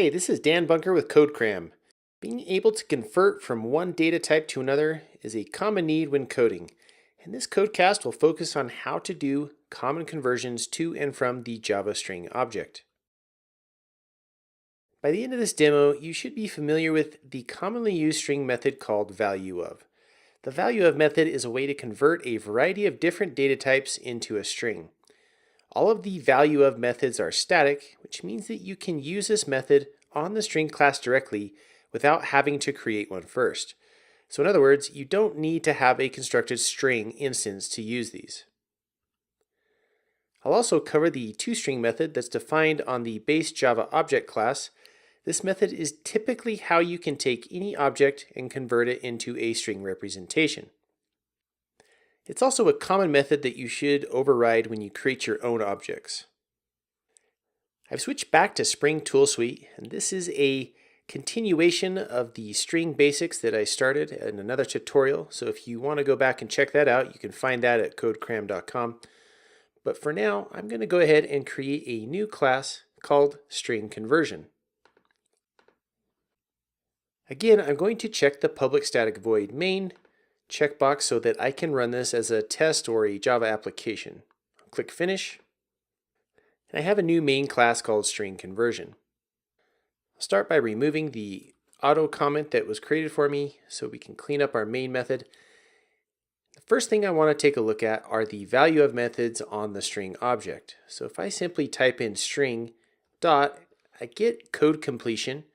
Hey, this is Dan Bunker with CodeCram. Being able to convert from one data type to another is a common need when coding, and this codecast will focus on how to do common conversions to and from the Java string object. By the end of this demo, you should be familiar with the commonly used string method called valueOf. The valueOf method is a way to convert a variety of different data types into a string. All of the valueOf methods are static, which means that you can use this method on the string class directly without having to create one first. So in other words, you don't need to have a constructed string instance to use these. I'll also cover the toString method that's defined on the base Java object class. This method is typically how you can take any object and convert it into a string representation. It's also a common method that you should override when you create your own objects. I've switched back to Spring Tool Suite, and this is a continuation of the string basics that I started in another tutorial. So if you want to go back and check that out, you can find that at codecram.com. But for now, I'm going to go ahead and create a new class called string conversion. Again, I'm going to check the public static void main checkbox so that I can run this as a test or a Java application. I'll click Finish, and I have a new main class called string conversion. I'll start by removing the auto comment that was created for me so we can clean up our main method. The first thing I want to take a look at are the valueOf methods on the string object. So if I simply type in string dot, I get code completion.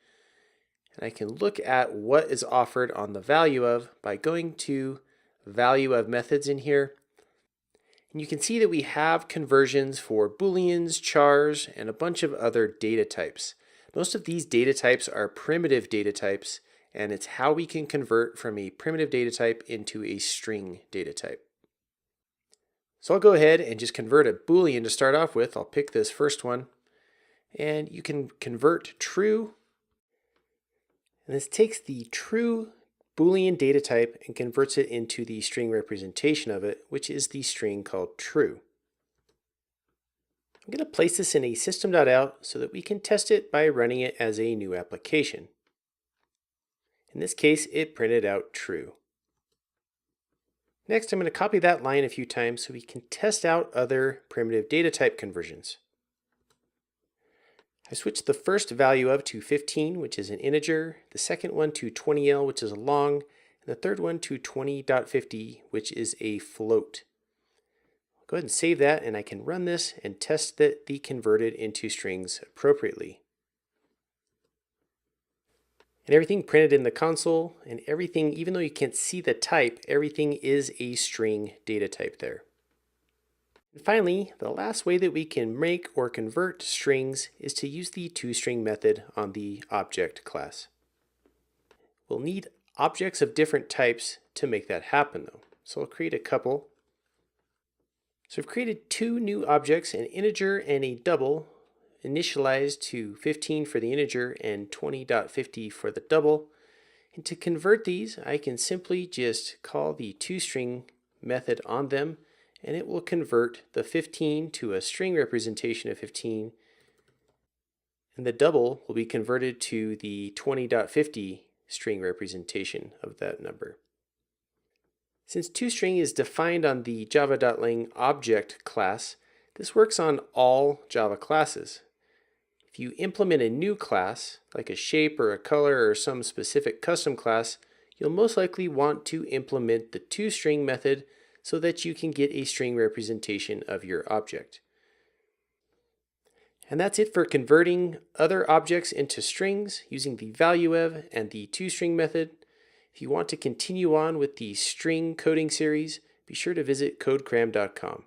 And I can look at what is offered on the valueOf by going to valueOf methods in here. And you can see that we have conversions for booleans, chars, and a bunch of other data types. Most of these data types are primitive data types, and it's how we can convert from a primitive data type into a string data type. So I'll go ahead and just convert a boolean to start off with. I'll pick this first one, and you can convert true. And this takes the true Boolean data type and converts it into the string representation of it, which is the string called true. I'm going to place this in a system.out so that we can test it by running it as a new application. In this case, it printed out true. Next, I'm going to copy that line a few times so we can test out other primitive data type conversions. I switched the first valueOf to 15, which is an integer, the second one to 20L, which is a long, and the third one to 20.50, which is a float. I'll go ahead and save that, and I can run this and test that the converted into strings appropriately. And everything printed in the console, and everything, even though you can't see the type, everything is a string data type there. And finally, the last way that we can make or convert strings is to use the toString method on the object class. We'll need objects of different types to make that happen though. So I'll create a couple. So I've created two new objects, an integer and a double, initialized to 15 for the integer and 20.50 for the double. And to convert these, I can simply just call the toString method on them, and it will convert the 15 to a string representation of 15, and the double will be converted to the 20.50 string representation of that number. Since toString is defined on the java.lang object class, this works on all Java classes. If you implement a new class, like a shape or a color or some specific custom class, you'll most likely want to implement the toString method so that you can get a string representation of your object. And that's it for converting other objects into strings using the valueOf and the toString method. If you want to continue on with the string coding series, be sure to visit codecram.com.